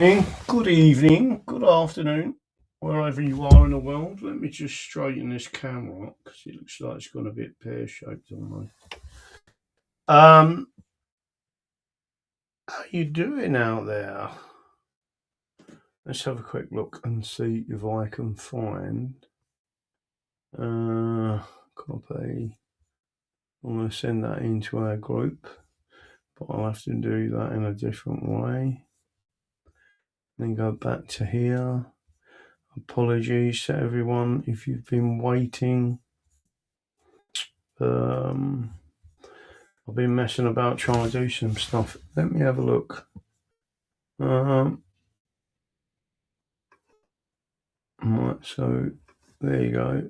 Good evening, good afternoon, wherever you are in the world. Let me just straighten this camera up because it looks like it's gone a bit pear-shaped on me. How you doing out there? Let's have a quick look and see if I can find copy. I'm going to send that into our group, but I'll have to do that in a different way. Then go back to here. Apologies to everyone if you've been waiting. I've been messing about trying to do some stuff. Let me have a look. Right, so there you go.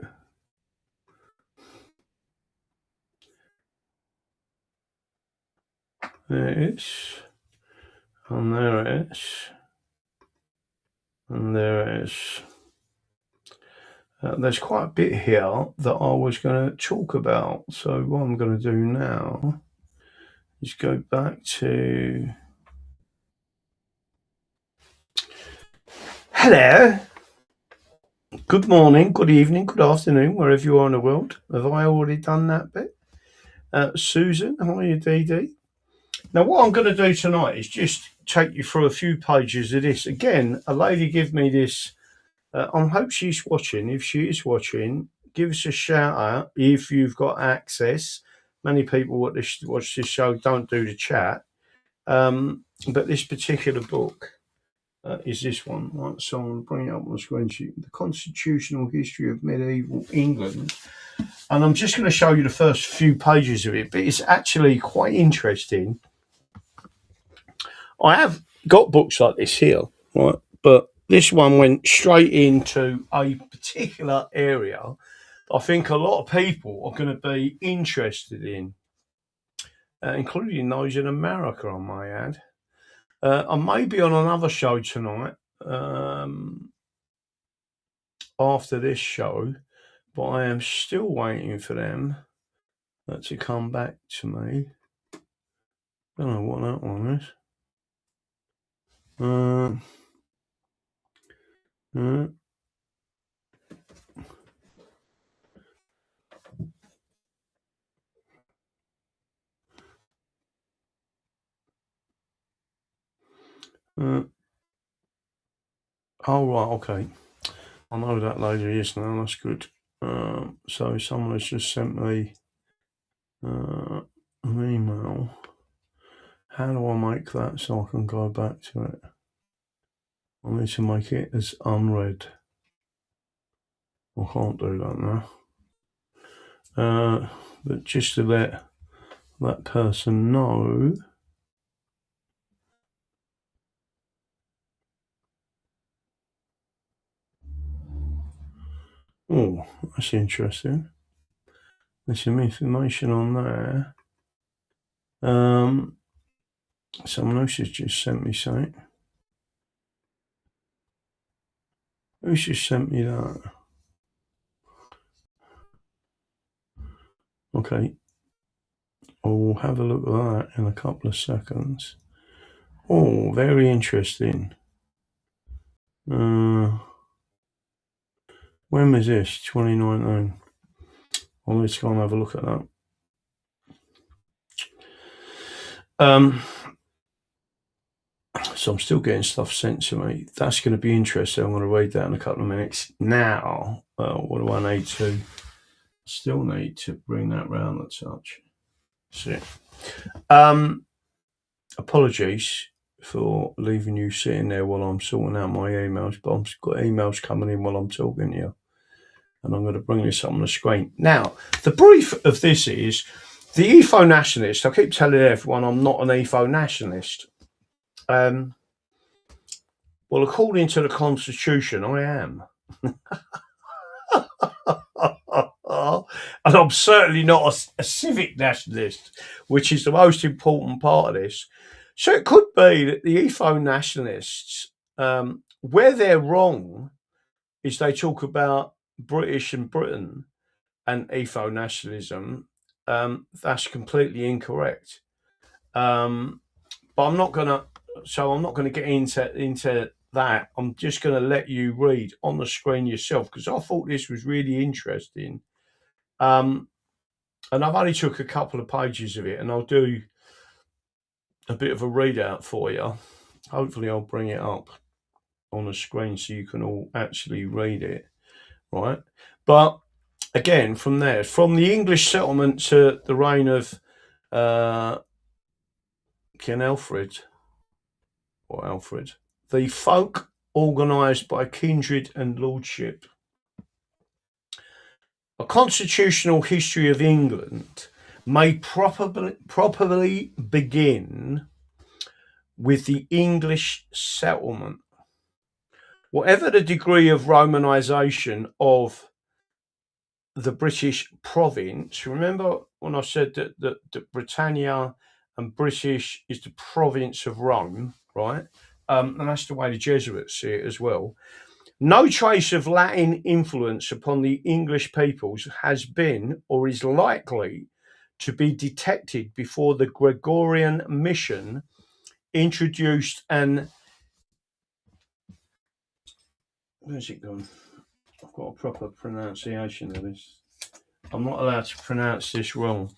There it is. And there it is. And there it is. There's quite a bit here that I was going to talk about. So what I'm going to do now is go back to... Hello. Good morning, good evening, good afternoon, wherever you are in the world. Have I already done that bit? Susan, how are you, Dee Dee? Now, what I'm going to do tonight is just take you through a few pages of this. Again, a lady gave me this. I hope she's watching. If she is watching, give us a shout out if you've got access. Many people watch this show don't do the chat. But this particular book is this one. Right, so I'm going to bring it up on the screen. The Constitutional History of Medieval England. And I'm just going to show you the first few pages of it, but it's actually quite interesting. I have got books like this here, right? But this one went straight into a particular area I think a lot of people are going to be interested in, including those in America, I may add. I may be on another show tonight after this show, but I am still waiting for them to come back to me. Don't know what that one is. Oh, right, okay. I know that lady is now, that's good. So someone has just sent me an email. How do I make that so I can go back to it? I need to make it as unread. I can't do that now. But just to let that person know. Oh, that's interesting. There's some information on there. Someone else has just sent me something. Who's just sent me that? Okay. I'll have a look at that in a couple of seconds. Oh, very interesting. When was this? 2019. Well, let's go and have a look at that. So I'm still getting stuff sent to me. That's going to be interesting. I'm going to read that in a couple of minutes. Now, what do I need to? Still need to bring that round a touch. See. Apologies for leaving you sitting there while I'm sorting out my emails, but I've got emails coming in while I'm talking to you. And I'm going to bring this up on the screen. Now, the brief of this is the Ethnonationalist. I keep telling everyone I'm not an Ethnonationalist. Well, according to the Constitution, I am. And I'm certainly not a civic nationalist, which is the most important part of this. So it could be that the Ethnonationalists, where they're wrong, is they talk about British and Britain and ethnonationalism. That's completely incorrect. But I'm not going to so I'm not going to get into that. I'm just going to let you read on the screen yourself, because I thought this was really interesting. And I've only took a couple of pages of it, and I'll do a bit of a readout for you. Hopefully I'll bring it up on the screen so you can all actually read it, right? But again, from there, from the English settlement to the reign of King Alfred, the folk organised by kindred and lordship. A constitutional history of England may properly begin with the English settlement. Whatever the degree of Romanisation of the British province, remember when I said that Britannia and British is the province of Rome, right? And that's the way the Jesuits see it as well. No trace of Latin influence upon the English peoples has been or is likely to be detected before the Gregorian mission introduced an... Where's it gone? I've got a proper pronunciation of this. I'm not allowed to pronounce this wrong.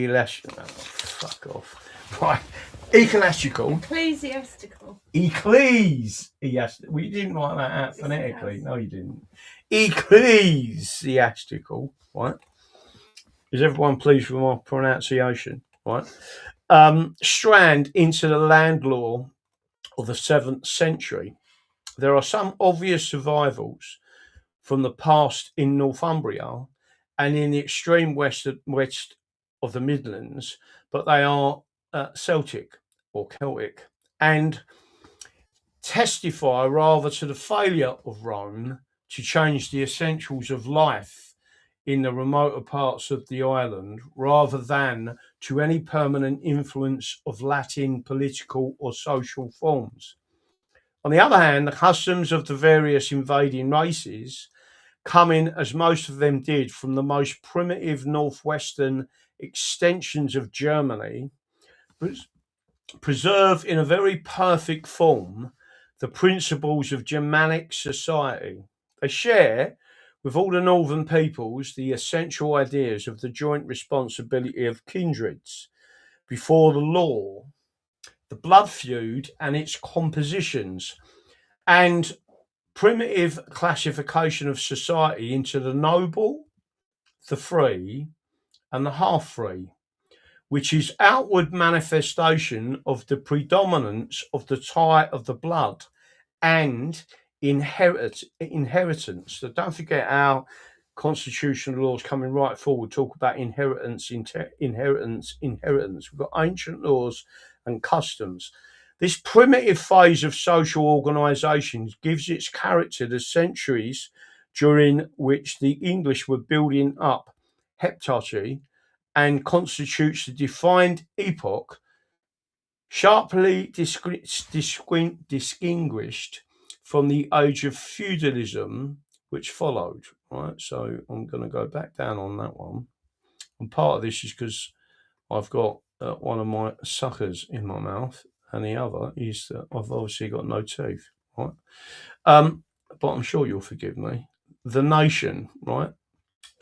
Fuck off. Right. Ecclesiastical. Well, you didn't write that out phonetically. No, you didn't. Ecclesiastical. Right. Is everyone pleased with my pronunciation? Right. Strand into the land law of the 7th century. There are some obvious survivals from the past in Northumbria and in the extreme west of the Midlands, but they are Celtic or Celtic and testify rather to the failure of Rome to change the essentials of life in the remoter parts of the island, rather than to any permanent influence of Latin political or social forms. On the other hand, the customs of the various invading races, coming as most of them did from the most primitive northwestern extensions of Germany, preserve in a very perfect form the principles of Germanic society. They share with all the northern peoples the essential ideas of the joint responsibility of kindreds before the law, the blood feud and its compositions, and primitive classification of society into the noble, the free, and the half-free, which is outward manifestation of the predominance of the tie of the blood and inheritance. So don't forget our constitutional laws coming right forward talk about inheritance. We've got ancient laws and customs. This primitive phase of social organisation gives its character to centuries during which the English were building up heptarchy and constitutes a defined epoch, sharply distinguished from the age of feudalism which followed. Right, so I'm going to go back down on that one. And part of this is because I've got one of my suckers in my mouth, and the other is that I've obviously got no teeth. Right, but I'm sure you'll forgive me. The nation, right?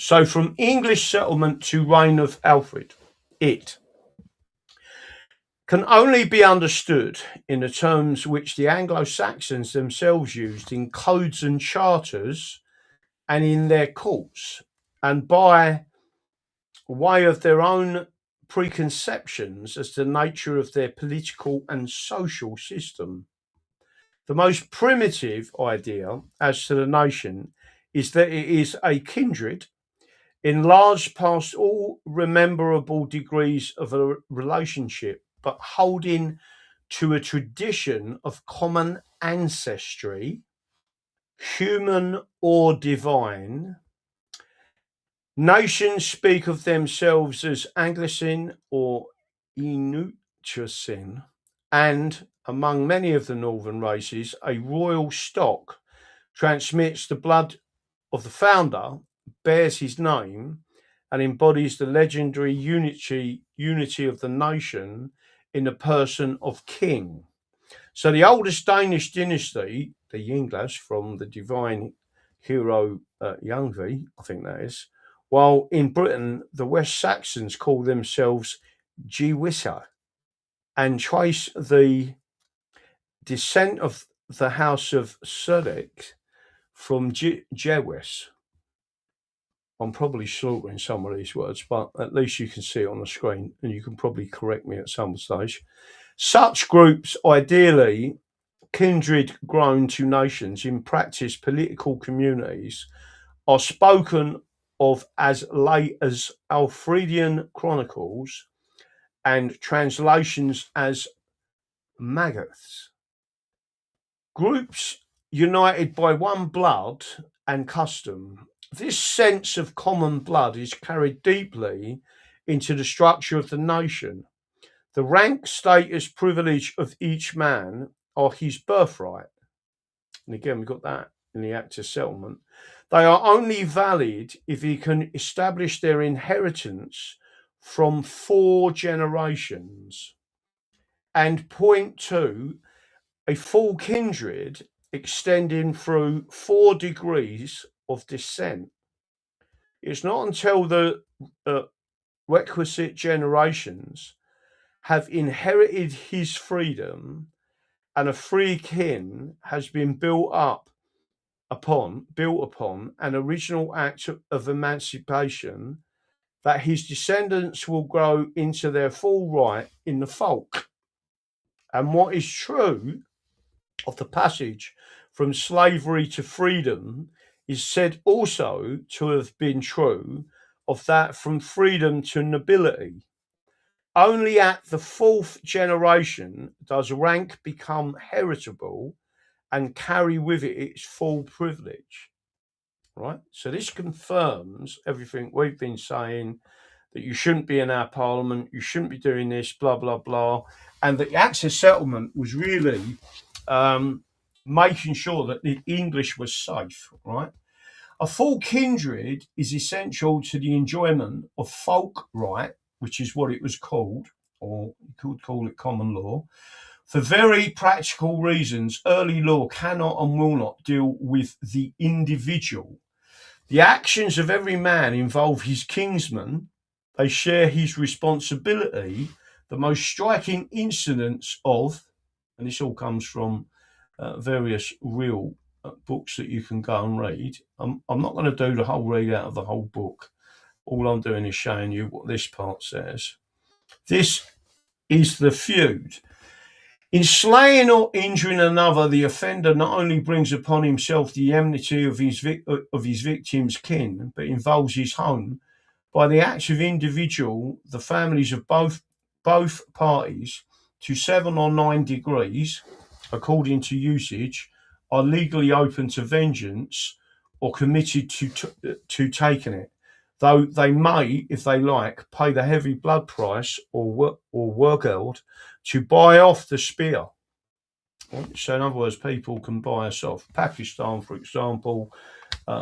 So from English settlement to reign of Alfred, it can only be understood in the terms which the Anglo-Saxons themselves used in codes and charters and in their courts, and by way of their own preconceptions as to the nature of their political and social system. The most primitive idea as to the nation is that it is a kindred, enlarged past all rememberable degrees of a relationship, but holding to a tradition of common ancestry, human or divine. Nations speak of themselves as Anglicin or Inuitcin, and among many of the northern races, a royal stock transmits the blood of the founder, bears his name, and embodies the legendary unity of the nation in the person of king. So the oldest Danish dynasty, the English, from the divine hero Yngvi, I think that is, while in Britain the West Saxons call themselves Gewissa and trace the descent of the House of Sussex from Jewis. I'm probably slaughtering some of these words, but at least you can see it on the screen and you can probably correct me at some stage. Such groups, ideally kindred grown to nations, in practice political communities, are spoken of as late as Alfredian chronicles and translations as maggots. Groups united by one blood and custom. This sense of common blood is carried deeply into the structure of the nation. The rank, status, privilege of each man are his birthright. And again, we've got that in the Act of Settlement. They are only valid if he can establish their inheritance from 4 generations and point to a full kindred extending through 4 degrees of descent. It's not until the requisite generations have inherited his freedom and a free kin has been built upon an original act of emancipation that his descendants will grow into their full right in the folk. And what is true of the passage from slavery to freedom is said also to have been true of that from freedom to nobility. Only at the 4th generation does rank become heritable and carry with it its full privilege. Right? So this confirms everything we've been saying, that you shouldn't be in our parliament, you shouldn't be doing this, blah, blah, blah. And that the Act of Settlement was really making sure that the English was safe, right? A full kindred is essential to the enjoyment of folk right, which is what it was called, or you could call it common law. For very practical reasons, early law cannot and will not deal with the individual. The actions of every man involve his kinsman. They share his responsibility. The most striking incidents of, and this all comes from various real books that you can go and read. I'm not going to do the whole read out of the whole book. All I'm doing is showing you what this part says. This is the feud. In slaying or injuring another, the offender not only brings upon himself the enmity of his victim's kin, but involves his own. By the acts of individual, the families of both parties, to 7 or 9 degrees, according to usage, are legally open to vengeance or committed to taking it, though they may, if they like, pay the heavy blood price or wergeld to buy off the spear. So in other words, people can buy us off. Pakistan, for example,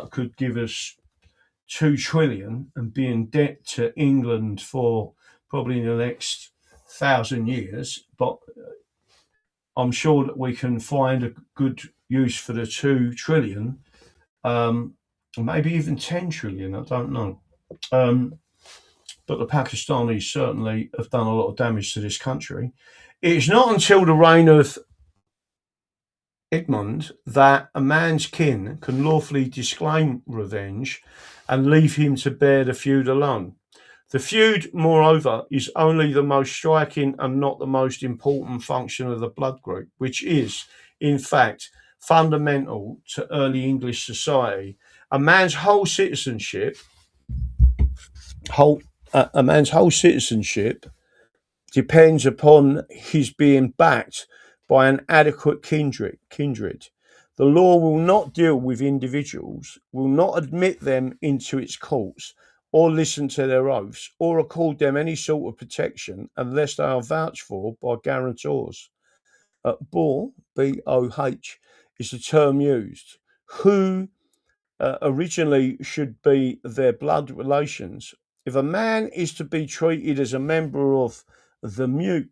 could give us 2 trillion and be in debt to England for probably the next 1,000 years, but I'm sure that we can find a good use for the 2 trillion, maybe even 10 trillion, I don't know. But the Pakistanis certainly have done a lot of damage to this country. It's not until the reign of Egmont that a man's kin can lawfully disclaim revenge and leave him to bear the feud alone. The feud, moreover, is only the most striking and not the most important function of the blood group, which is, in fact, fundamental to early English society. A man's whole citizenship depends upon his being backed by an adequate kindred. The law will not deal with individuals, will not admit them into its courts, or listen to their oaths, or accord them any sort of protection unless they are vouched for by guarantors. Boh, B-O-H, is the term used. Who originally should be their blood relations if a man is to be treated as a member of the moot,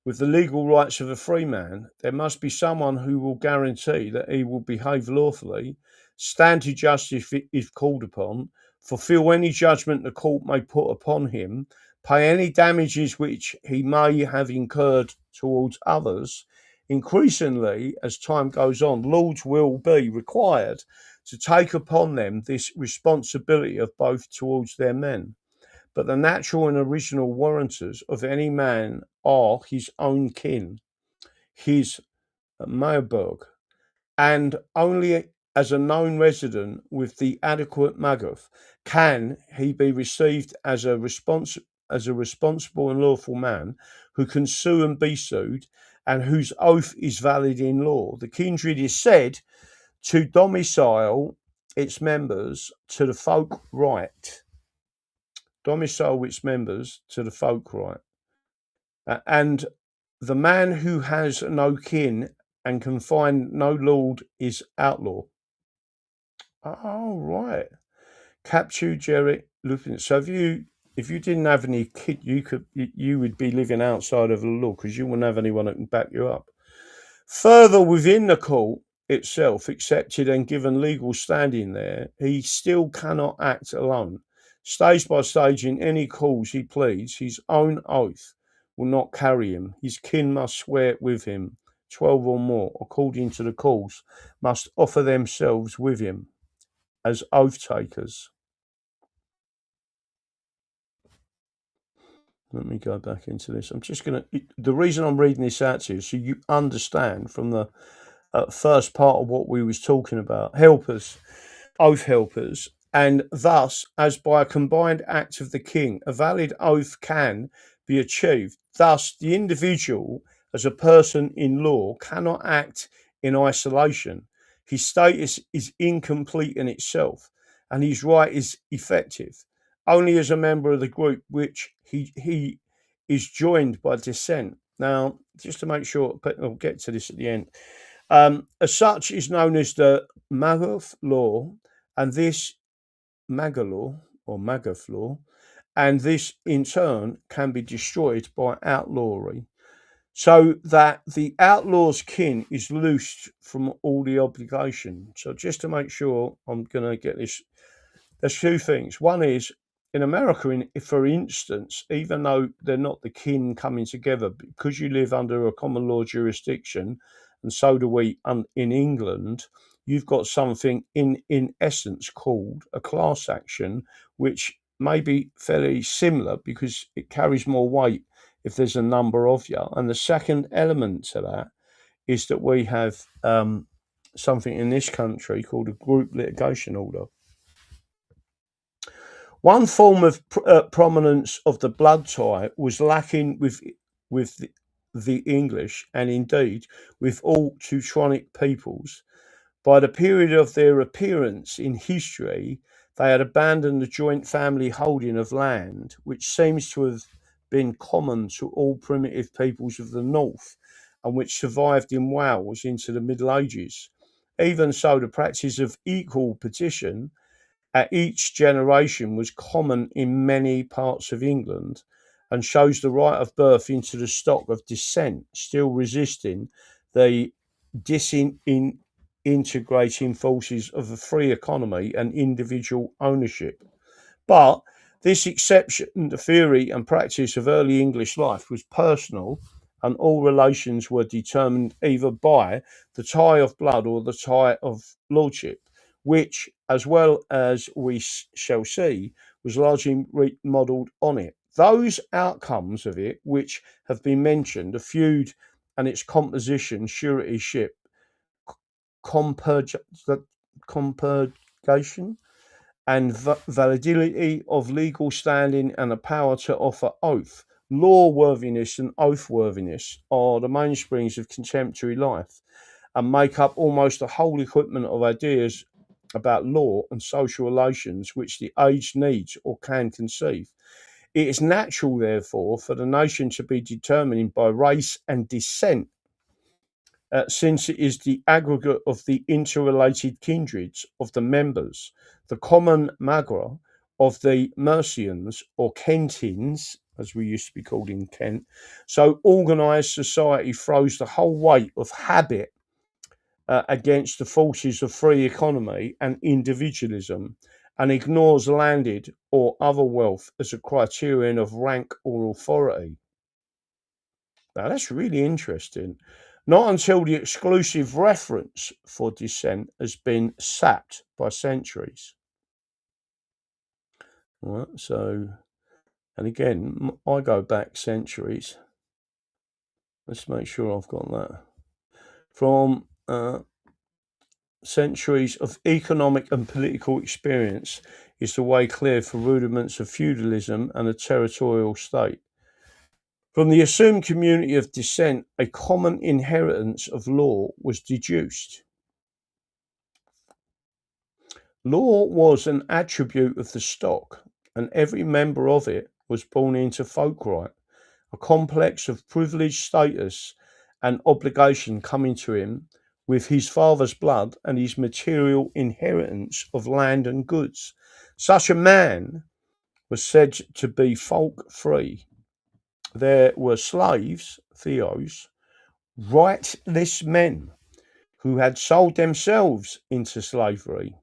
with the legal rights of a free man, there must be someone who will guarantee that he will behave lawfully, stand to justice if called upon, fulfil any judgment the court may put upon him, pay any damages which he may have incurred towards others. Increasingly, as time goes on, lords will be required to take upon them this responsibility of both towards their men. But the natural and original warrantors of any man are his own kin, his Maerburg, and only as a known resident with the adequate Magath can he be received as a responsible and lawful man who can sue and be sued, and whose oath is valid in law. The kindred is said to domicile its members to the folk right. Domicile its members to the folk right. And the man who has no kin and can find no lord is outlaw. Oh, right. Captu Jerry Lupin. So if you didn't have any kid, you would be living outside of the law because you wouldn't have anyone that can back you up. Further, within the court itself, accepted and given legal standing there, he still cannot act alone. Stage by stage, in any cause he pleads, his own oath will not carry him. His kin must swear it with him. 12 or more, according to the cause, must offer themselves with him as oath takers. Let me go back into this. I'm just going to. The reason I'm reading this out to you is so you understand from the first part of what we was talking about. Helpers, oath helpers, and thus, as by a combined act of the king, a valid oath can be achieved. Thus, the individual, as a person in law, cannot act in isolation. His status is incomplete in itself, and his right is effective only as a member of the group which he is joined by descent. Now, just to make sure, but I'll get to this at the end. As such, is known as the Magath law, and this Magalaw or Magath law, and this in turn can be destroyed by outlawry, so that the outlaw's kin is loosed from all the obligation. So just to make sure I'm going to get this, there's two things. One is in America, for instance, even though they're not the kin coming together, because you live under a common law jurisdiction, and so do we in England, you've got something in essence called a class action, which may be fairly similar because it carries more weight if there's a number of you. And the second element to that is that we have something in this country called a group litigation order. One form of prominence of the blood tie was lacking with the English, and indeed with all Teutonic peoples. By the period of their appearance in history, they had abandoned the joint family holding of land, which seems to have been common to all primitive peoples of the north, and which survived in Wales into the Middle Ages. Even so, the practice of equal partition at each generation was common in many parts of England, and shows the right of birth into the stock of descent still resisting the disintegrating forces of a free economy and individual ownership. But this exception, the theory and practice of early English life was personal, and all relations were determined either by the tie of blood or the tie of lordship, which, as well as we shall see, was largely modelled on it. Those outcomes of it which have been mentioned, the feud and its composition, suretyship, compurgation, and validity of legal standing, and a power to offer oath, law-worthiness and oath-worthiness are the mainsprings of contemporary life, and make up almost the whole equipment of ideas about law and social relations which the age needs or can conceive. It is natural, therefore, for the nation to be determined by race and descent, since it is the aggregate of the interrelated kindreds of the members, the common magra, of the Mercians, or Kentins, as we used to be called in Kent. So organised society throws the whole weight of habit against the forces of free economy and individualism, and ignores landed or other wealth as a criterion of rank or authority. Now that's really interesting. Not until the exclusive reference for descent has been sapped by centuries. All right, so, and again, I go back centuries. Let's make sure I've got that. From centuries of economic and political experience is the way clear for rudiments of feudalism and a territorial state. From the assumed community of descent, a common inheritance of law was deduced. Law was an attribute of the stock, and every member of it was born into folk right, a complex of privileged status and obligation coming to him with his father's blood and his material inheritance of land and goods. Such a man was said to be folk free. There were slaves, theos, rightless men who had sold themselves into slavery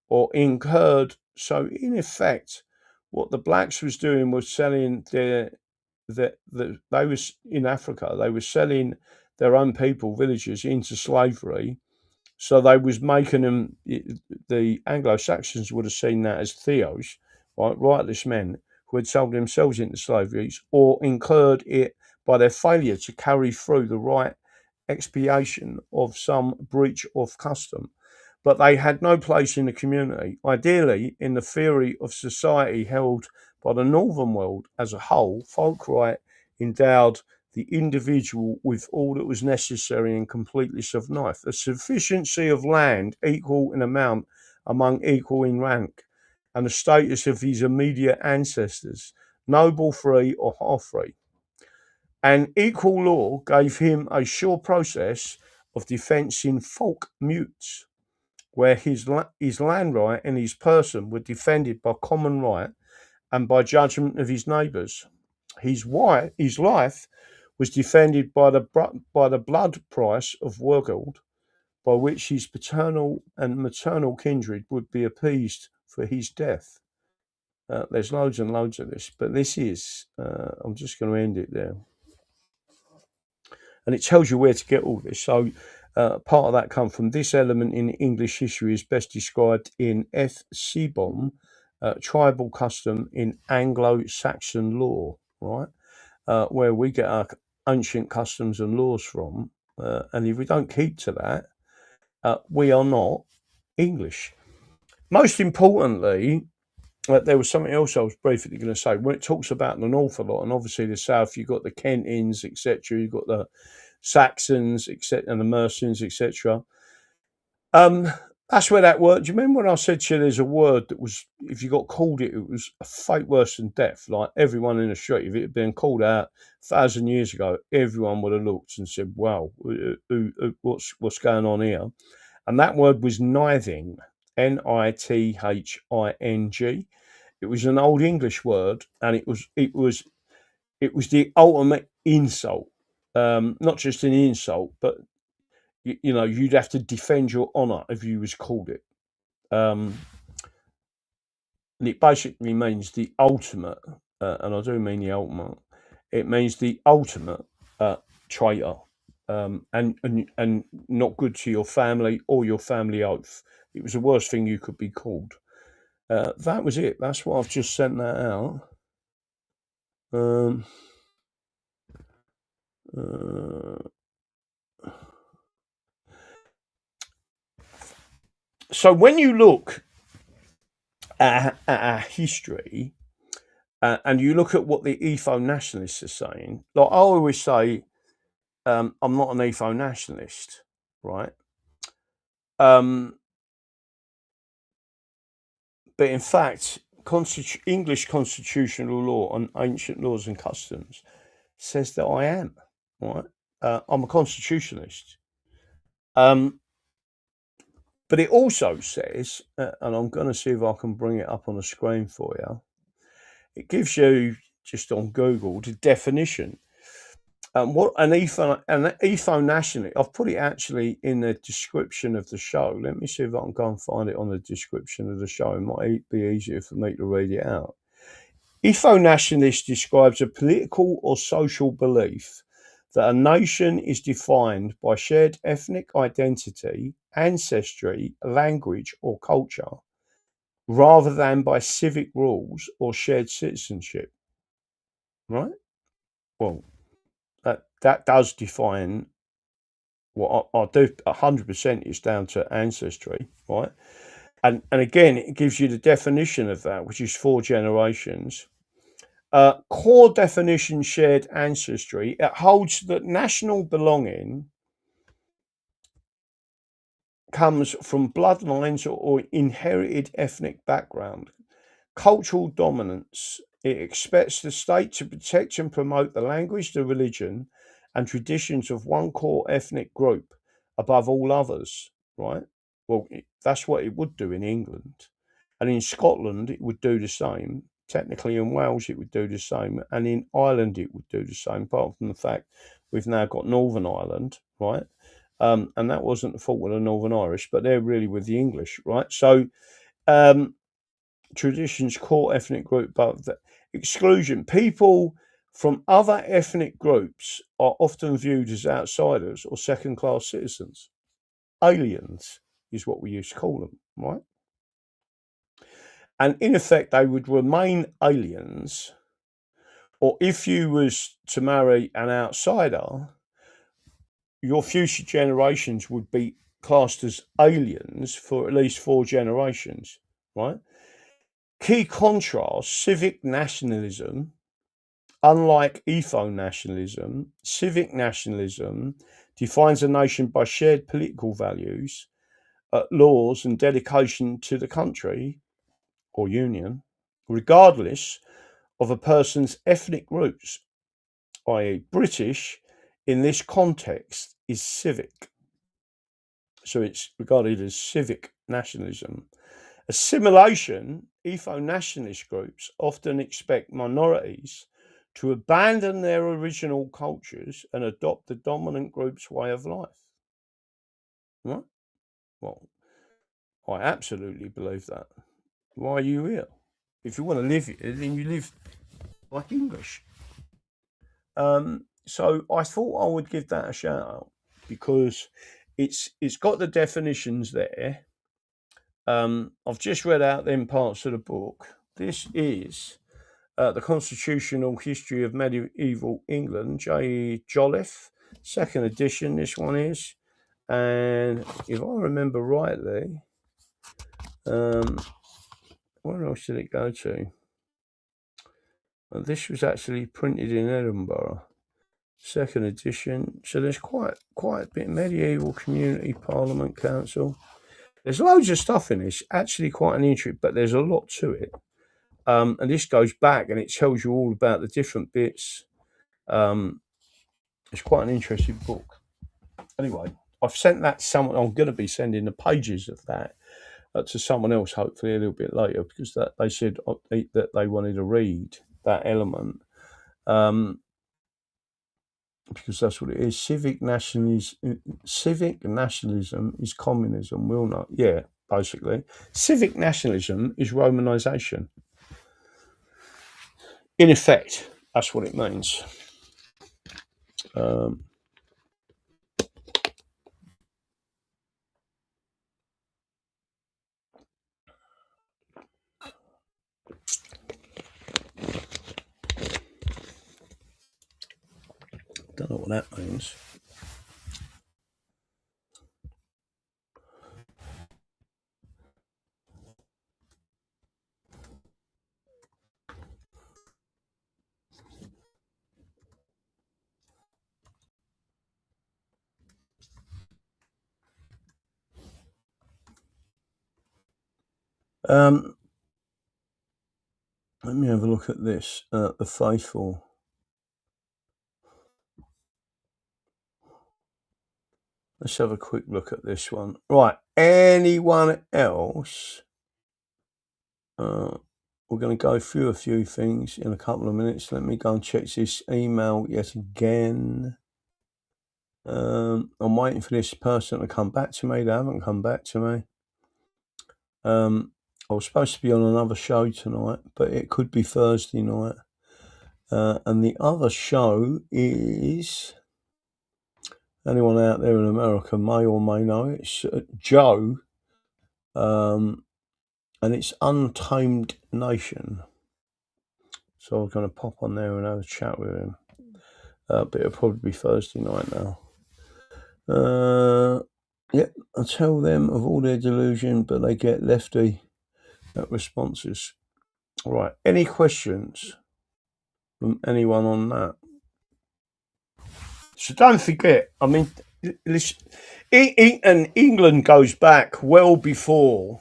or incurred. So in effect, what the blacks was doing was selling they was in Africa, they were selling their own people, villagers, into slavery. So they was making them, the Anglo-Saxons would have seen that as theos, right, rightless men who had sold themselves into slavery or incurred it by their failure to carry through the right expiation of some breach of custom. But they had no place in the community. Ideally, in the theory of society held by the northern world as a whole, folk right endowed the individual with all that was necessary and completeness of life, a sufficiency of land equal in amount among equal in rank, and the status of his immediate ancestors, noble free or half free. And equal law gave him a sure process of defence in folk mutes, where his land right and his person were defended by common right and by judgment of his neighbours. His life was defended by the blood price of world, by which his paternal and maternal kindred would be appeased for his death. There's loads and loads of this, but this is, I'm just going to end it there. And it tells you where to get all this. So part of that comes from this element in English history is best described in F. Seebohm, tribal custom in Anglo-Saxon law, right? Where we get our ancient customs and laws from. And if we don't keep to that, we are not English. Most importantly, there was something else I was briefly going to say. When it talks about the north a lot, and obviously the south, you've got the Kentins, etc., you've got the Saxons, etc., and the Mercians, etc. That's where that word. Do you remember when I said to you there's a word that was, if you got called it, it was a fate worse than death? Like everyone in the street, if it had been called out 1,000 years ago, everyone would have looked and said, "Wow, what's going on here?" And that word was nithing, nithing. It was an old English word, and it was the ultimate insult. Not just an insult, but you know, you'd have to defend your honour if you was called it. And it basically means the ultimate, and I do mean the ultimate. It means the ultimate traitor, and not good to your family or your family oath. It was the worst thing you could be called. That was it. That's what I've just sent that out. So when you look at our history, and you look at what the ethnonationalists are saying, like I always say, I'm not an ethnonationalist, right? But in fact, English constitutional law and ancient laws and customs says that I am, right? I'm a constitutionalist. But it also says, and I'm going to see if I can bring it up on the screen for you. It gives you, just on Google, the definition. What an ethnonationalist. I've put it actually in the description of the show. Let me see if I can go and find it on the description of the show. It might be easier for me to read it out. Ethnonationalist describes a political or social belief that a nation is defined by shared ethnic identity, ancestry, language, or culture, rather than by civic rules or shared citizenship. Right? Well, that does define what I do. 100% is down to ancestry, right? And again, it gives you the definition of that, which is 4 generations. Core definition shared ancestry. It holds that national belonging comes from bloodlines or inherited ethnic background. Cultural dominance. It expects the state to protect and promote the language, the religion, and traditions of one core ethnic group above all others, right? Well, that's what it would do in England. And in Scotland, it would do the same. Technically, in Wales, it would do the same. And in Ireland, it would do the same, apart from the fact we've now got Northern Ireland, right? And that wasn't the fault of the Northern Irish, but they're really with the English, right? So, traditions, core ethnic group, but the exclusion. People from other ethnic groups are often viewed as outsiders or second-class citizens. Aliens is what we used to call them, right? And in effect, they would remain aliens, or if you was to marry an outsider, your future generations would be classed as aliens for at least 4 generations, right? Key contrast, civic nationalism. Unlike ethnonationalism, civic nationalism defines a nation by shared political values, laws, and dedication to the country or union, regardless of a person's ethnic roots, i.e., British in this context is civic. So it's regarded as civic nationalism. Assimilation, ethno-nationalist groups often expect minorities to abandon their original cultures and adopt the dominant group's way of life. Right? Well, I absolutely believe that. Why are you here? If you want to live here, then you live like English. So I thought I would give that a shout out because it's got the definitions there. I've just read out them parts of the book. This is The Constitutional History of Medieval England, J. Jolliffe, second edition, this one is. And if I remember rightly, where else did it go to? Well, this was actually printed in Edinburgh, second edition. So there's quite a bit. Medieval Community Parliament Council. There's loads of stuff in this, actually quite an intrigue, but there's a lot to it. And this goes back and it tells you all about the different bits. It's quite an interesting book. Anyway, I've sent that to someone. I'm going to be sending the pages of that to someone else, hopefully a little bit later, because that they said that they wanted to read that element. Because that's what it is. Civic nationalism is communism. We'll know. Yeah, basically. Civic nationalism is Romanization. In effect, that's what it means. Don't know what that means. Let me have a look at this. The faithful. Let's have a quick look at this one. Right, anyone else? We're going to go through a few things in a couple of minutes. Let me go and check this email yet again. I'm waiting for this person to come back to me. They haven't come back to me. I was supposed to be on another show tonight, but it could be Thursday night. And the other show is, anyone out there in America may or may know, it's Joe, and it's Untamed Nation. So I'm going to pop on there and have a chat with him. But it'll probably be Thursday night now. Yeah, I tell them of all their delusion, but they get lefty responses. All right, any questions from anyone on that? So don't forget, I mean, listen, and England goes back well before.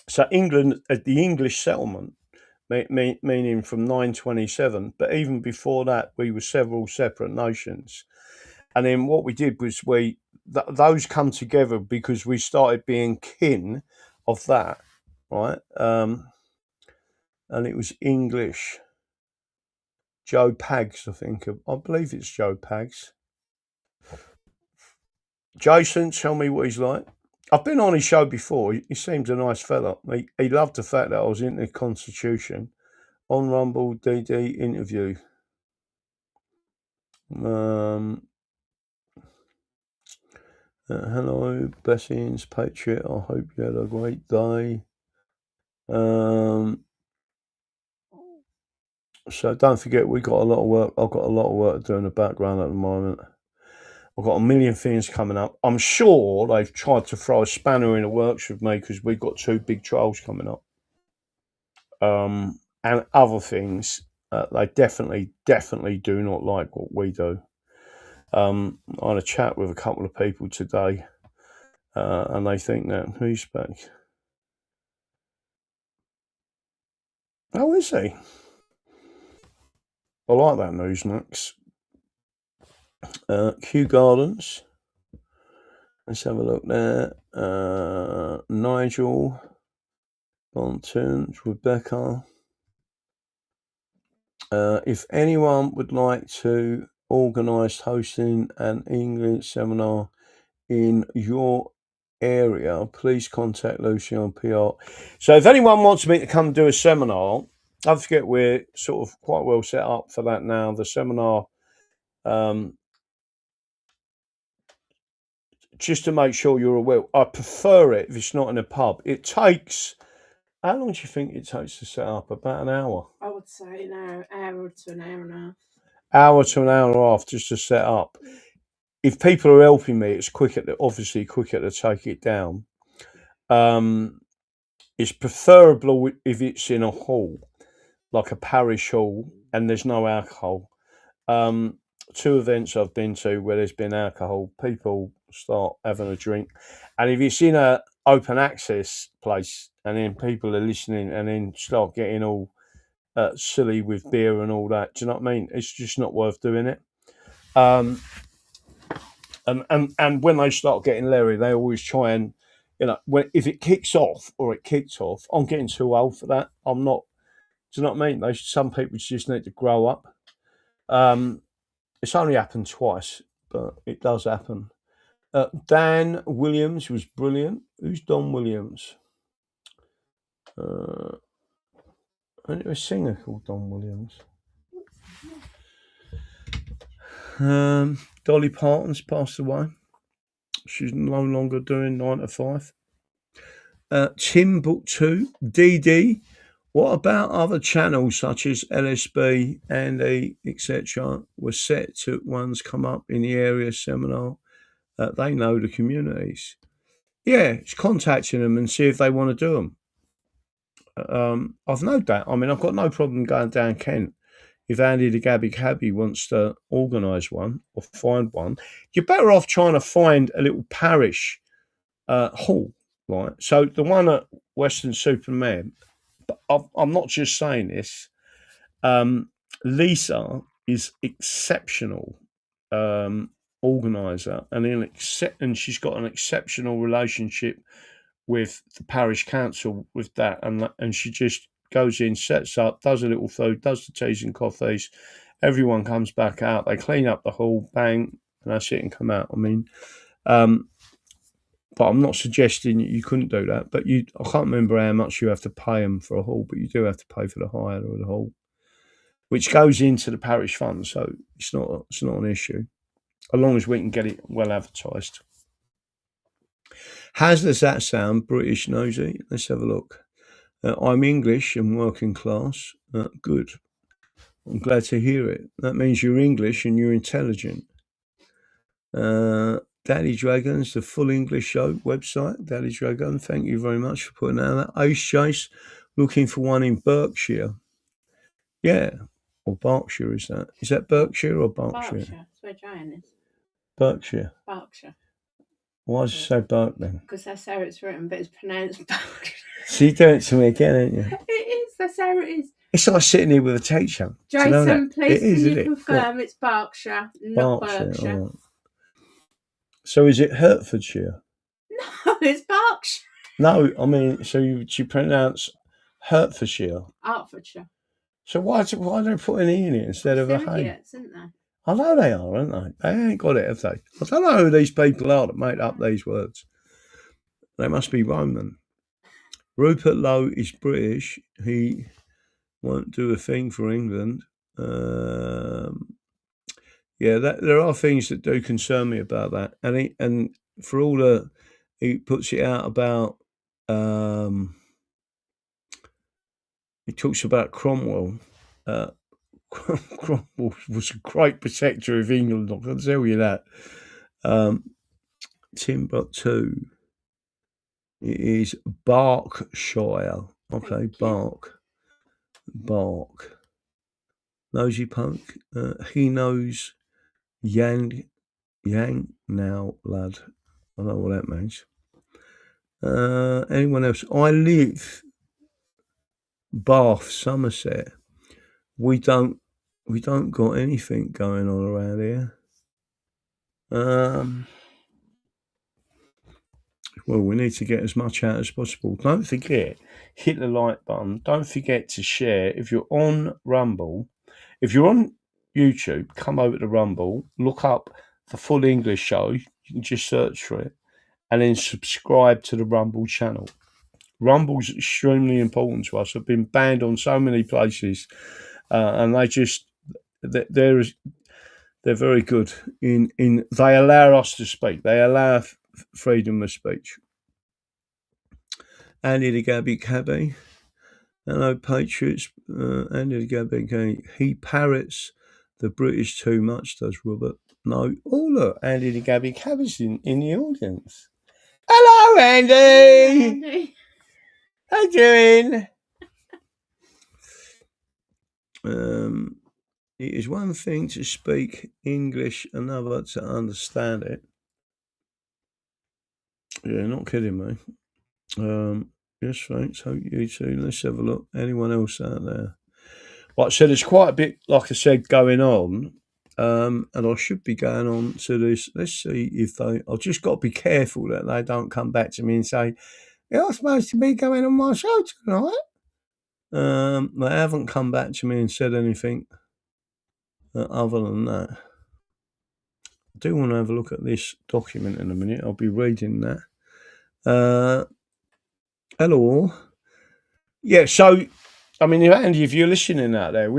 So England, the English settlement, meaning from 927, but even before that, we were several separate nations. And then what we did was those come together because we started being kin of that, right? And it was English. Joe Pags, I believe it's Joe Pags. Jason, tell me what he's like. I've been on his show before. He seems a nice fella. He loved the fact that I was into the Constitution. On Rumble, DD interview. Hello, blessings, Patriot. I hope you had a great day. So don't forget, we got a lot of work. I've got a lot of work to do in the background at the moment. I've got a million things coming up. I'm sure they've tried to throw a spanner in the works with me because we've got 2 big trials coming up. And other things. They definitely do not like what we do. I had a chat with a couple of people today, and they think that, who's back? Oh, is he? I like that news, Max. Kew Gardens. Let's have a look there. Nigel, Bonton, Rebecca. If anyone would like to organise hosting an English seminar in your area, please contact Lucy on PR. So if anyone wants me to come do a seminar, don't forget we're sort of quite well set up for that now. The seminar, just to make sure you're aware, I prefer it if it's not in a pub. It takes, how long do you think it takes to set up? About an hour? I would say an hour to an hour and a half. Hour to an hour and a half just to set up. If people are helping me, it's obviously quicker to take it down. It's preferable if it's in a hall, like a parish hall, and there's no alcohol. 2 events I've been to where there's been alcohol, people start having a drink. And if it's in a open access place and then people are listening and then start getting all silly with beer and all that, do you know what I mean? It's just not worth doing it. And when they start getting leery, they always try and, if it kicks off or it kicked off, I'm getting too old for that. I'm not. Do you know what I mean? Some people just need to grow up. It's only happened twice, but it does happen. Dan Williams was brilliant. Who's Don Williams? I knew a singer called Don Williams. Dolly Parton's passed away. She's no longer doing 9 to 5. Timbuktu, DD. What about other channels such as LSB, Andy, etc. were set to ones come up in the area seminar? They know the communities. Yeah, it's contacting them and see if they want to do them. I've no doubt. I mean, I've got no problem going down Kent. If Andy the Gabby Cabby wants to organise one or find one, you're better off trying to find a little parish hall, right? So the one at Western Superman, I'm not just saying this. Lisa is exceptional. organiser, and she's got an exceptional relationship with the parish council with that, and she just goes in, sets up, does a little food, does the teas and coffees. Everyone comes back out. They clean up the hall, bang, and that's it, and come out. I mean, but I'm not suggesting you couldn't do that. But I can't remember how much you have to pay them for a hall, but you do have to pay for the hire of the hall, which goes into the parish fund. So it's not an issue, as long as we can get it well advertised. How does that sound, British nosy? Let's have a look. I'm English and working class. Good. I'm glad to hear it. That means you're English and you're intelligent. Daddy Dragons, the full English show website. Daddy Dragon, thank you very much for putting out that. Ace Chase, looking for one in Berkshire. Yeah, or Berkshire is that? Is that Berkshire or Berkshire? Berkshire. That's where Giant is. Berkshire. Berkshire. Why does it say Berk then? Because that's how it's written, but it's pronounced Berkshire. So you do it to me again, ain't you? It is. That's how it is. It's like sitting here with a teacher. Jason, please can you confirm it's Berkshire, not Berkshire? Right. So is it Hertfordshire? No, it's Berkshire. No, I mean, so you pronounce Hertfordshire? Hertfordshire. So why do they put an E in it instead of a H? They're idiots, isn't they? I know they are, aren't they? They ain't got it, have they? I don't know who these people are that made up these words. They must be Roman. Rupert Lowe is British. He won't do a thing for England. Yeah, there are things that do concern me about that, and for all he puts it out about. He talks about Cromwell. Cromwell was a great protector of England. I can tell you that. Timbuktu. It is Berkshire. Okay, Bark. Nosy punk. He knows Yang now, lad. I don't know what that means. Anyone else? I live Bath, Somerset. We don't got anything going on around here. Well, we need to get as much out as possible. Don't forget, hit the like button. Don't forget to share. If you're on Rumble, if you're on YouTube, come over to Rumble, look up the full English show. You can just search for it, and then subscribe to the Rumble channel. Rumble's extremely important to us. I've been banned on so many places, and they're very good in they allow us to speak. They allow freedom of speech. Andy the Gabby Cabby. Hello, Patriots. Andy the Gabby. He parrots the British too much, does Robert? No. Oh, look, Andy the Gabby Cabby's in the audience. Hello, Andy. Hello, Andy. How you doing? It is one thing to speak English, another to understand it. Yeah, not kidding me. Yes, thanks. Hope you too. Let's have a look. Anyone else out there? Right, so there's quite a bit, like I said, going on. And I should be going on to this. Let's see if I've just got to be careful that they don't come back to me and say, you're supposed to be going on my show tonight. They haven't come back to me and said anything other than that. I do want to have a look at this document in a minute. I'll be reading that. Hello. Yeah, so, I mean, Andy, if you're listening out there,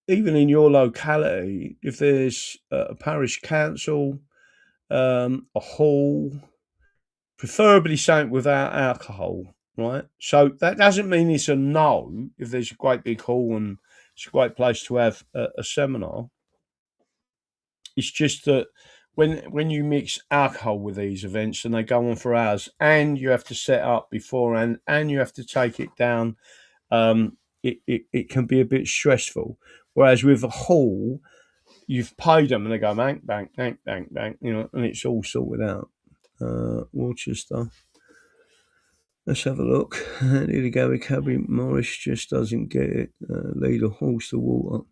even in your locality, if there's a parish council, a hall, preferably something without alcohol, right? So that doesn't mean it's a no if there's a great big hall and it's a great place to have a seminar. It's just that when you mix alcohol with these events and they go on for hours and you have to set up beforehand and you have to take it down, it can be a bit stressful. Whereas with a hall, you've paid them and they go bank, bank, bank, bank, bank, and it's all sorted out. Worcester. Let's have a look. Nearly Gary Cabby Morris just doesn't get it. Lead a horse to water.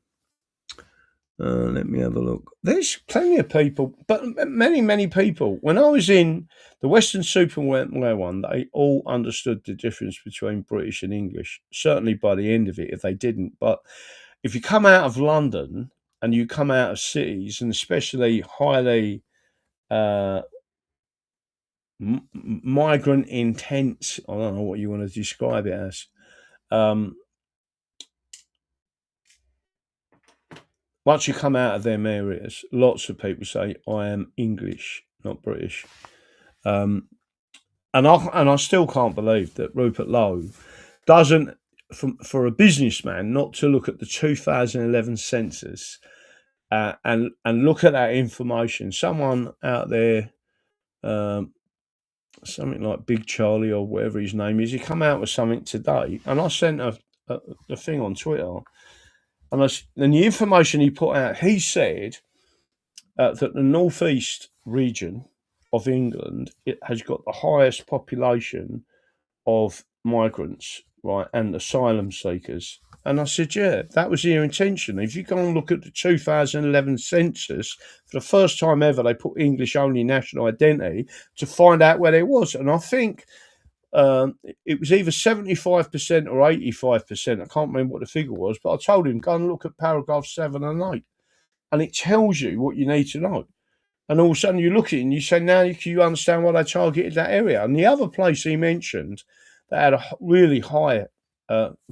Let me have a look. There's plenty of people, but many people. When I was in the Western Superwear one, they all understood the difference between British and English. Certainly by the end of it, if they didn't. But if you come out of London and you come out of cities, and especially highly migrant intense, I don't know what you want to describe it as. Once you come out of them areas, lots of people say, I am English, not British. And I still can't believe that Rupert Lowe doesn't, for a businessman, not to look at the 2011 census and look at that information. Someone out there, something like Big Charlie or whatever his name is, he come out with something today, and I sent a thing on Twitter. And the information he put out, he said that the northeast region of England, it has got the highest population of migrants, right, and asylum seekers. And I said, yeah, that was their intention. If you go and look at the 2011 census, for the first time ever, they put English only national identity to find out where it was. And I think it was either 75% or 85%. I can't remember what the figure was, but I told him, go and look at paragraphs 7 and 8. And it tells you what you need to know. And all of a sudden you look at it and you say, now you understand why they targeted that area. And the other place he mentioned that had a really high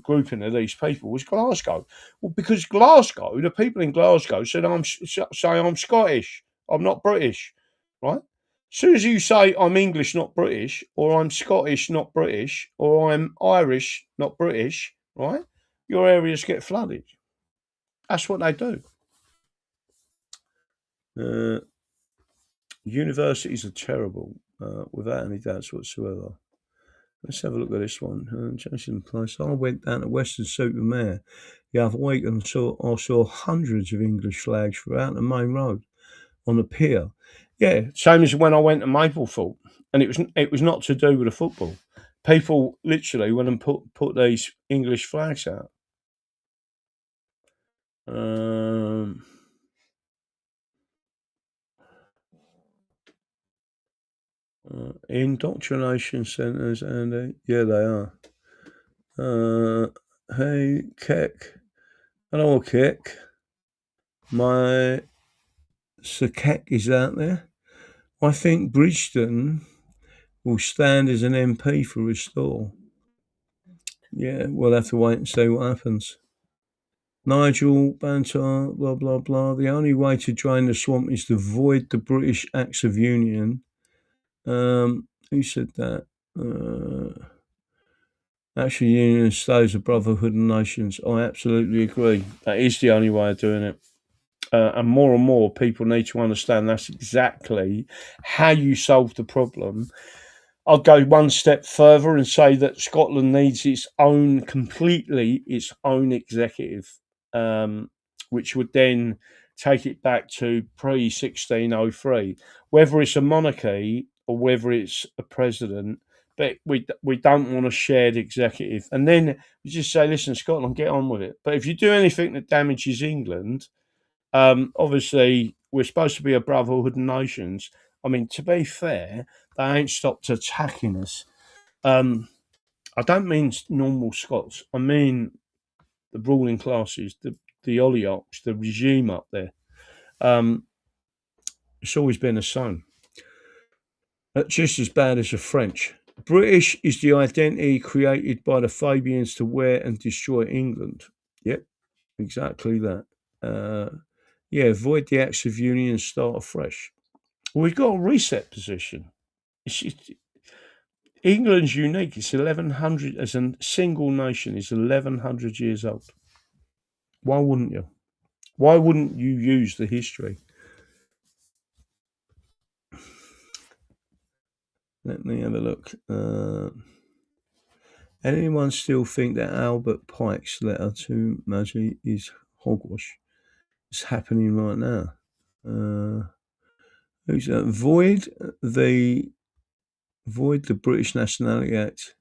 grouping of these people was Glasgow. Well, because Glasgow, the people in Glasgow said, I'm Scottish, I'm not British, right? As soon as you say I'm English, not British, or I'm Scottish, not British, or I'm Irish, not British, right? Your areas get flooded. That's what they do. Universities are terrible, without any doubts whatsoever. Let's have a look at this one. Jason Price. I went down to Western Supermare the other week and I saw hundreds of English flags throughout the main road on the pier. Yeah, same as when I went to Maplethorpe, and it was not to do with the football. People literally went and put these English flags out. Indoctrination centres, and yeah, they are. Hey, Keck. Hello, Keck. My Sir Keck is out there. I think Bridgeton will stand as an MP for Restore. Yeah, we'll have to wait and see what happens. Nigel, banter, blah, blah, blah. The only way to drain the swamp is to void the British Acts of Union. Who said that? Acts of Union stays a brotherhood of nations. I absolutely agree. That is the only way of doing it. And more people need to understand that's exactly how you solve the problem. I'll go one step further and say that Scotland needs completely its own executive, which would then take it back to pre-1603, whether it's a monarchy or whether it's a president. But we don't want a shared executive. And then we just say, listen, Scotland, get on with it. But if you do anything that damages England, obviously we're supposed to be a brotherhood of nations. I mean, to be fair, they ain't stopped attacking us. I don't mean normal Scots. I mean the ruling classes, the oligarchs, the regime up there. It's always been the same. Just as bad as the French. British is the identity created by the Fabians to wear and destroy England. Yep, exactly that. Void the Acts of Union and start afresh. We've got a reset position. England's unique. It's 1100 as a single nation. It's 1100 years old. Why wouldn't you? Why wouldn't you use the history? Let me have a look. Anyone still think that Albert Pike's letter to Maggie is hogwash? It's happening right now. Who's that? Void the British Nationality Act.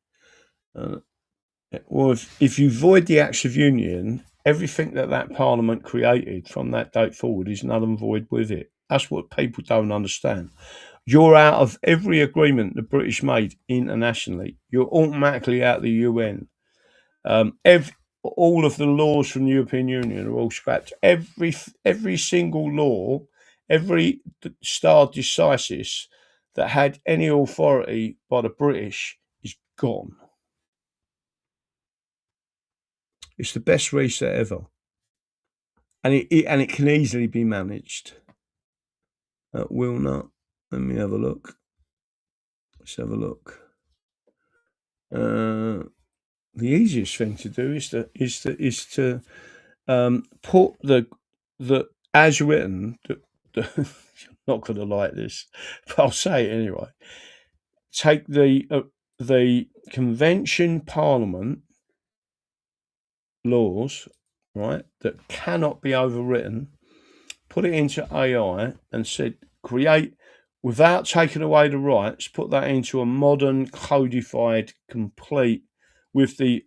Well, if you void the Acts of Union, everything that Parliament created from that date forward is null and void with it. That's what people don't understand. You're out of every agreement the British made internationally. You're automatically out of the UN. All of the laws from the European Union are all scrapped. Every single law, every stare decisis that had any authority by the British is gone. It's the best reset ever, and it can easily be managed. Will not. Let me have a look. Let's have a look. The easiest thing to do is to put the as written. I'm not going to like this, but I'll say it anyway. Take the Convention Parliament laws, right, that cannot be overwritten, put it into AI and said create, without taking away the rights, put that into a modern codified complete with the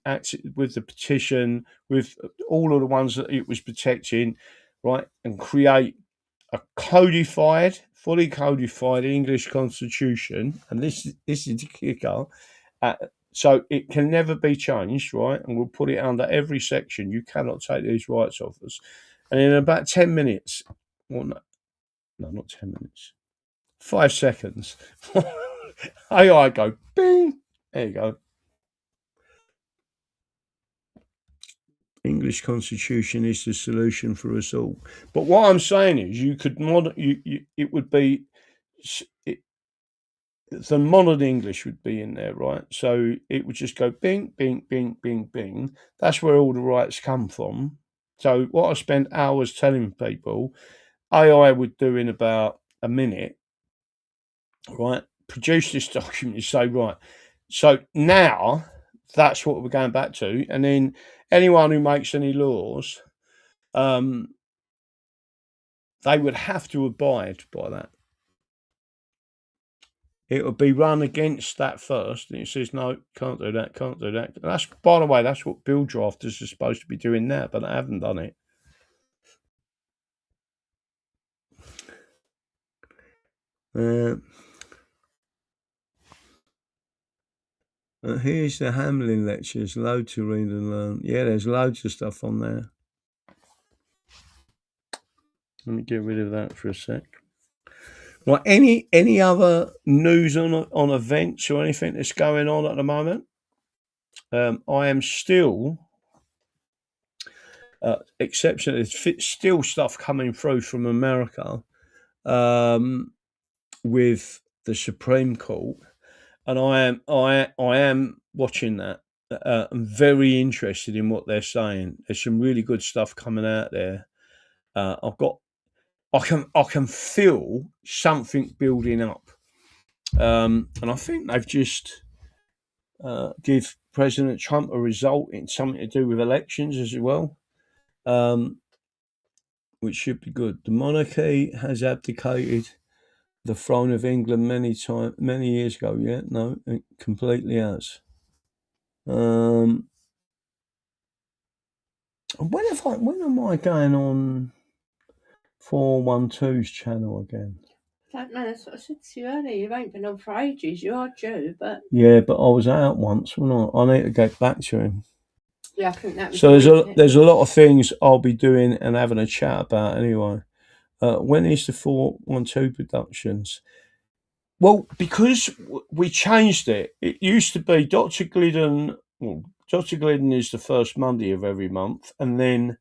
petition, with all of the ones that it was protecting, right, and create a fully codified English constitution. And this is the kicker. So it can never be changed, right? And we'll put it under every section. You cannot take these rights off us. And in about 10 minutes, well, no, not 10 minutes, 5 seconds, AI go, bing, there you go. English constitution is the solution for us all. But what I'm saying is you could it would be... the modern English would be in there, right? So it would just go bing, bing, bing, bing, bing. That's where all the rights come from. So what I spent hours telling people, AI would do in about a minute, right? Produce this document, you say, right, so now that's what we're going back to. And then anyone who makes any laws, they would have to abide by that. It would be run against that first, and it says, no, can't do that, can't do that. That's, by the way, that's what bill drafters are supposed to be doing now, but they haven't done it. Here's the Hamlin lectures, load to read and learn. Yeah, there's loads of stuff on there. Let me get rid of that for a sec. Right, any other news on events or anything that's going on at the moment? I am still, exception, there's still stuff coming through from America with the Supreme Court, and I am watching that. I'm very interested in what they're saying. There's some really good stuff coming out there. I can feel something building up, and I think they've just give President Trump a result in something to do with elections as well, which should be good. The monarchy has abdicated the throne of England many years ago. Yeah, no, it completely has. When am I going on 412's channel again? I don't know, that's what I said to you earlier. You ain't been on for ages. You are due, but... Yeah, but I was out once, wasn't I? I need to get back to him. Yeah, I think that was... So there's a lot of things I'll be doing and having a chat about anyway. When is the 412 productions? Well, because we changed it. It used to be Dr. Glidden. Well, Dr. Glidden is the first Monday of every month, and then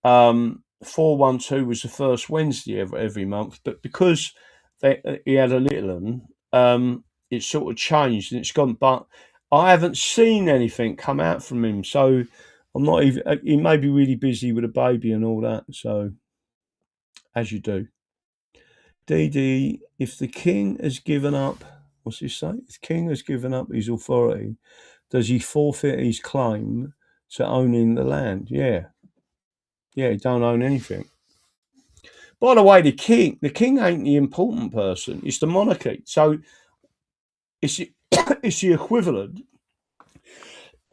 412 was the first Wednesday of every month. But because he had a little one, it sort of changed and it's gone. But I haven't seen anything come out from him, so I'm not even. He may be really busy with a baby and all that. So, as you do. DD, if the king has given up, what's he say? If the king has given up his authority, does he forfeit his claim to owning the land? Yeah. Yeah, he don't own anything. By the way, the king ain't the important person. It's the monarchy. So it's the equivalent.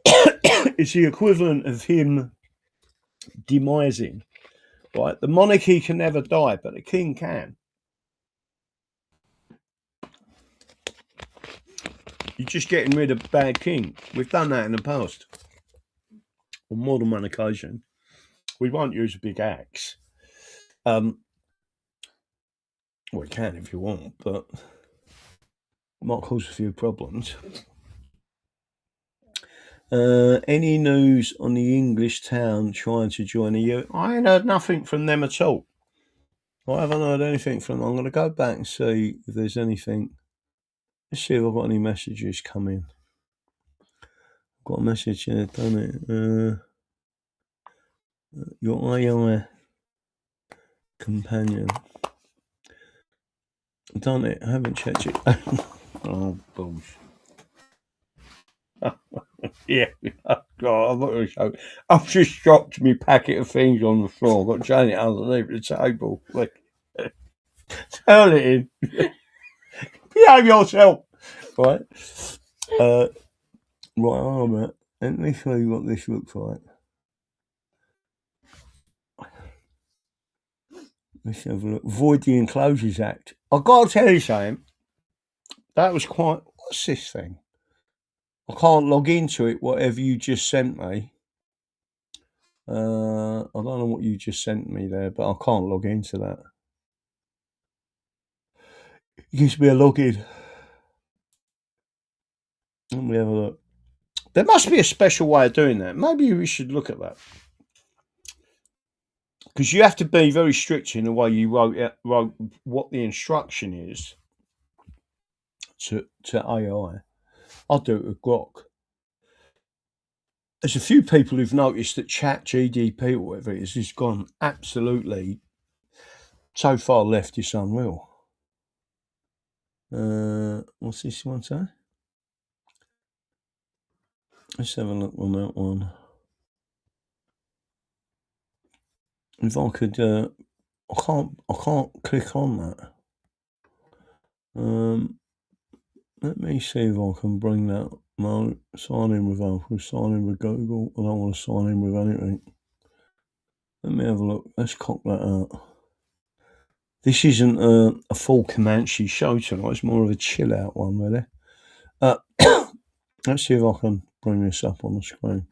It's the equivalent of him demising. Right, the monarchy can never die, but the king can. You're just getting rid of bad king. We've done that in the past. On more than one occasion. We won't use a big axe. Well, you can if you want, but it might cause a few problems. Any news on the English town trying to join the EU? I ain't heard nothing from them at all. I haven't heard anything from them. I'm going to go back and see if there's anything. Let's see if I've got any messages come in. I've got a message here, done it. Your AI companion. Done it. I haven't checked it. Oh, bullshit. Yeah. God, I'm not going to show. I've just dropped my packet of things on the floor. I've got Janet underneath the table. Like, turn it in. Behave yourself. Right. Right, hold on. Let me show you what this looks like. Let's have a look. Void the Enclosures Act. I've got to tell you something. That was quite. What's this thing? I can't log into it, whatever you just sent me. I don't know what you just sent me there, but I can't log into that. It gives me a login. Let me have a look. There must be a special way of doing that. Maybe we should look at that. Because you have to be very strict in the way you wrote what the instruction is to AI. I'll do it with Grok. There's a few people who've noticed that ChatGPT or whatever it is has gone absolutely so far left, it's unreal. What's this one say? Let's have a look on that one. If I could, I can't click on that. Let me see if I can bring that. No, sign in with Apple, sign in with Google. I don't want to sign in with anything. Let me have a look. Let's cock that out. This isn't a full Comanche show tonight. It's more of a chill out one, really. Let's see if I can bring this up on the screen.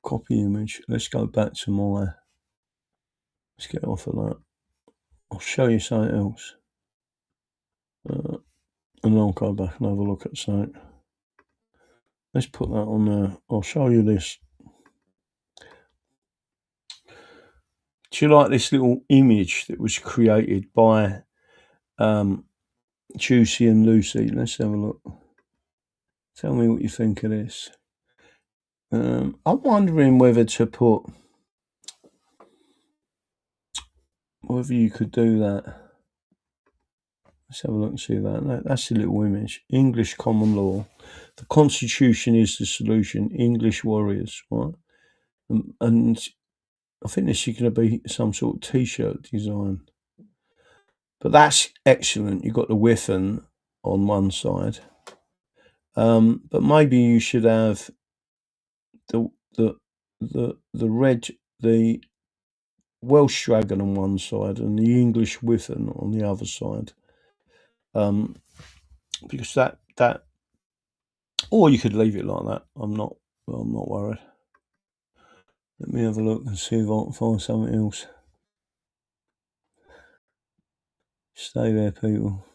Copy image. Let's go back to my. Let's get off of that. I'll show you something else. And then I'll go back and have a look at something. Let's put that on there. I'll show you this. Do you like this little image that was created by Juicy and Lucy? Let's have a look. Tell me what you think of this. I'm wondering whether to put, whether you could do that. Let's have a look and see that. That's a little image. English common law. The Constitution is the solution. English warriors, right? And I think this is going to be some sort of T-shirt design. But that's excellent. You've got the Whiffen on one side. But maybe you should have the Welsh dragon on one side and the English Whiffen on the other side. Because that, or you could leave it like that. I'm not worried. Let me have a look and see if I can find something else. Stay there, people.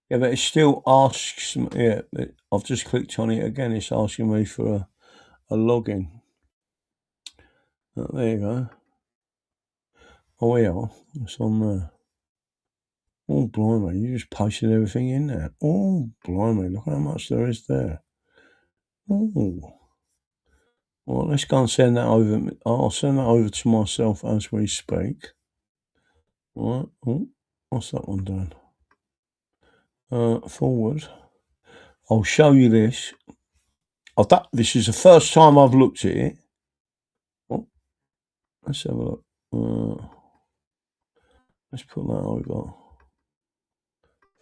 Yeah, but it still asks me. Yeah, I've just clicked on it again. It's asking me for a login. Oh, there you go. Oh yeah, it's on there. Oh blimey, you just posted everything in there. Oh blimey, look how much there is there. Oh. Well, let's go and send that over. I'll send that over to myself as we speak. Right. Oh, what's that one doing? Forward. I'll show you this. This is the first time I've looked at it. Oh, let's have a look. Let's put that over.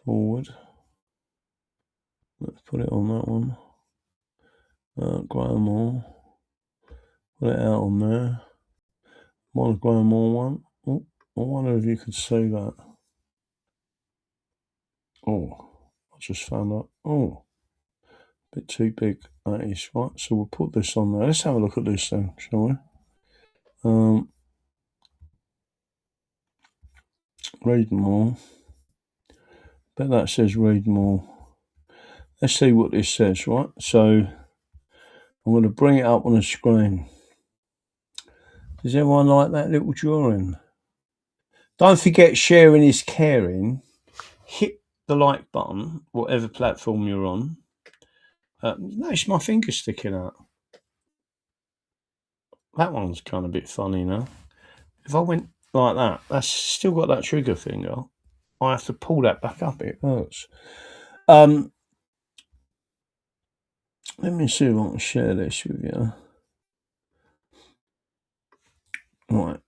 forward. Let's put it on that one. Grow more. Put it out on there. Want to grow more one. Oh, I wonder if you could see that. Oh, I just found out. Oh, a bit too big. That is right. So we'll put this on there. Let's have a look at this then, shall we? Read more. Bet that says read more. Let's see what this says, right? So I'm going to bring it up on the screen. Does everyone like that little drawing? Don't forget, sharing is caring. Hit the like button, whatever platform you're on. Notice my finger sticking out. That one's kind of a bit funny now. If I went like that, that's still got that trigger finger. I have to pull that back up. It hurts. Let me see if I can share this with you. Right.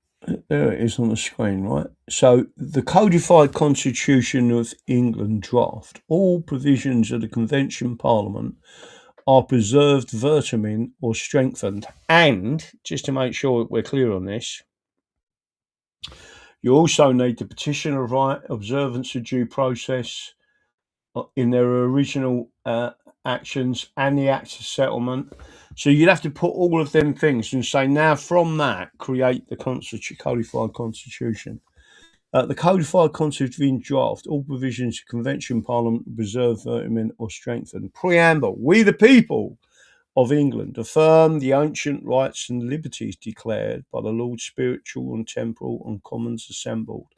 There it is on the screen, right? So the codified Constitution of England draft, all provisions of the Convention Parliament are preserved verbatim or strengthened. And, just to make sure we're clear on this, you also need the petitioner right, observance of due process in their original actions and the Act of Settlement. So you'd have to put all of them things and say, now from that, create the codified Constitution. The codified Constitution draft, all provisions of Convention Parliament preserved, verbatim or strengthened. Preamble: we the people of England affirm the ancient rights and liberties declared by the Lords Spiritual and Temporal and Commons assembled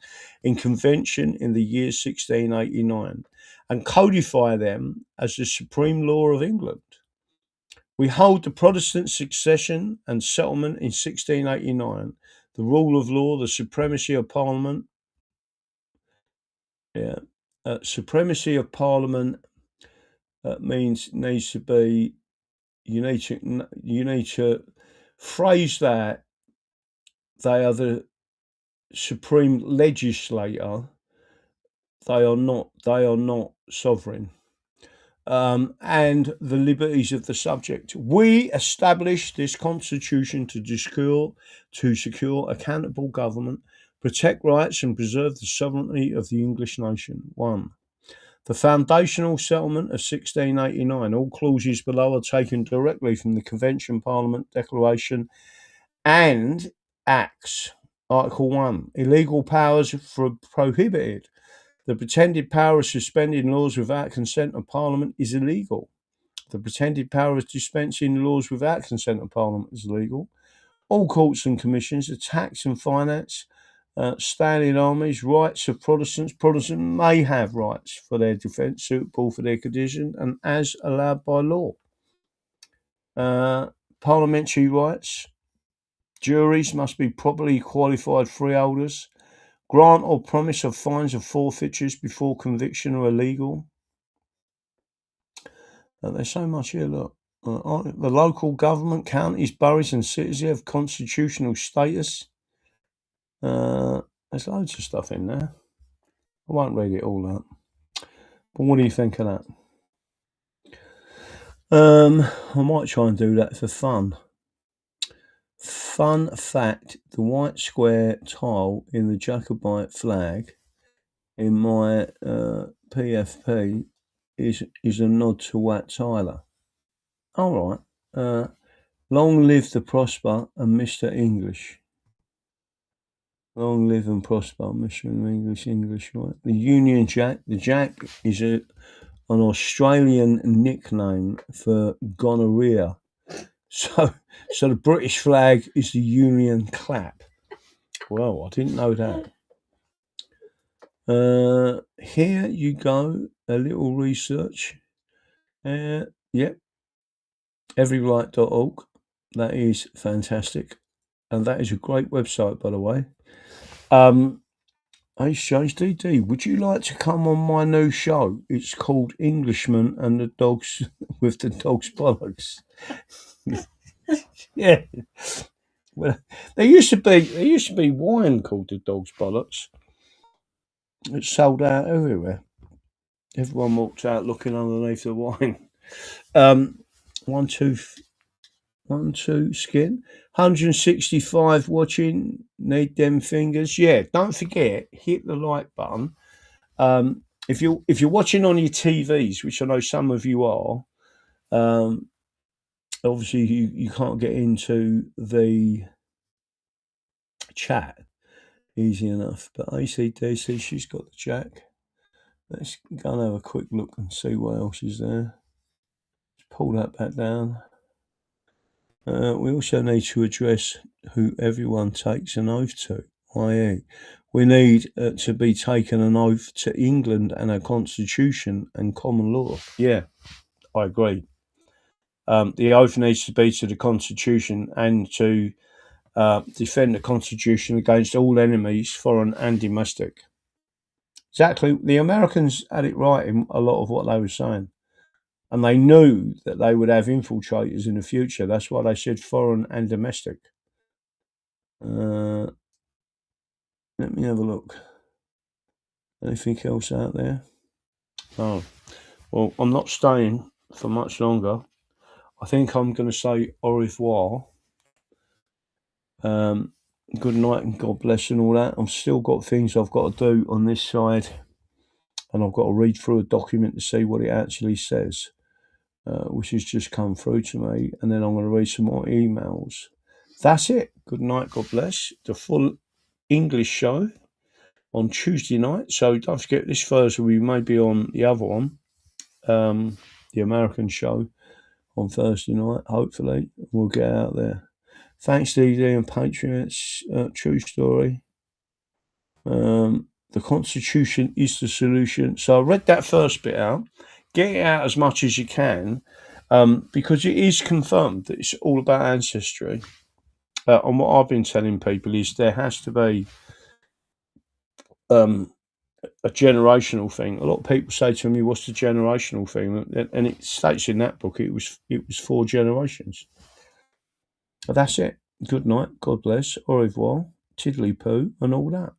in Convention in the year 1689 and codify them as the supreme law of England. We hold the Protestant succession and settlement in 1689, the rule of law, the supremacy of Parliament. Supremacy of Parliament needs to be. You need to phrase that they are the supreme legislator. They are not sovereign. And the liberties of the subject. We established this constitution to secure accountable government, protect rights and preserve the sovereignty of the English nation. 1. The foundational settlement of 1689, all clauses below are taken directly from the Convention Parliament Declaration and Acts. Article 1. Illegal powers prohibited. The pretended power of suspending laws without consent of Parliament is illegal. The pretended power of dispensing laws without consent of Parliament is illegal. All courts and commissions, the tax and finance, standing armies, rights of Protestants. Protestants may have rights for their defence suitable for their condition and as allowed by law. Parliamentary rights. Juries must be properly qualified freeholders. Grant or promise of fines or forfeitures before conviction are illegal. There's so much here, look. The local government, counties, boroughs and cities have constitutional status. There's loads of stuff in there. I won't read it all out. But what do you think of that? I might try and do that for fun. Fun fact, the white square tile in the Jacobite flag in my PFP is a nod to Wat Tyler. All right. Long live the prosper and Mr. English. Long live and prosper, Mr. English, right? The Union Jack. The Jack is an Australian nickname for gonorrhea. So the British flag is the Union clap. Well, I didn't know that. Here you go, a little research. Yep. Everyright.org. That is fantastic. And that is a great website, by the way. HJDD, would you like to come on my new show? It's called Englishman and the Dogs with the Dog's Bollocks. Yeah. Well, there used to be wine called the Dog's Bollocks. It's sold out everywhere. Everyone walked out looking underneath the wine. 1, 2, skin. 165 watching. Need them fingers. Yeah, don't forget, hit the like button. If you're watching on your TVs, which I know some of you are, obviously you can't get into the chat easy enough. But ACDC, she's got the jack. Let's go and have a quick look and see what else is there. Let's pull that back down. We also need to address who everyone takes an oath to, i.e. we need to be taken an oath to England and our constitution and common law. Yeah, I agree. The oath needs to be to the constitution and to defend the constitution against all enemies, foreign and domestic. Exactly. The Americans had it right in a lot of what they were saying. And they knew that they would have infiltrators in the future. That's why they said foreign and domestic. Let me have a look. Anything else out there? Oh, well, I'm not staying for much longer. I think I'm going to say au revoir. Good night and God bless and all that. I've still got things I've got to do on this side. And I've got to read through a document to see what it actually says, which has just come through to me. And then I'm going to read some more emails. That's it. Good night. God bless. The full English show on Tuesday night. So don't forget, this Thursday we may be on the other one, the American show on Thursday night. Hopefully we'll get out there. Thanks, DD and Patriots. True story. The Constitution is the solution. So I read that first bit out. Get it out as much as you can, because it is confirmed that it's all about ancestry. And what I've been telling people is there has to be a generational thing. A lot of people say to me, "What's the generational thing?" And it states in that book it was 4 generations. But that's it. Good night. God bless. Au revoir. Tiddly poo and all that.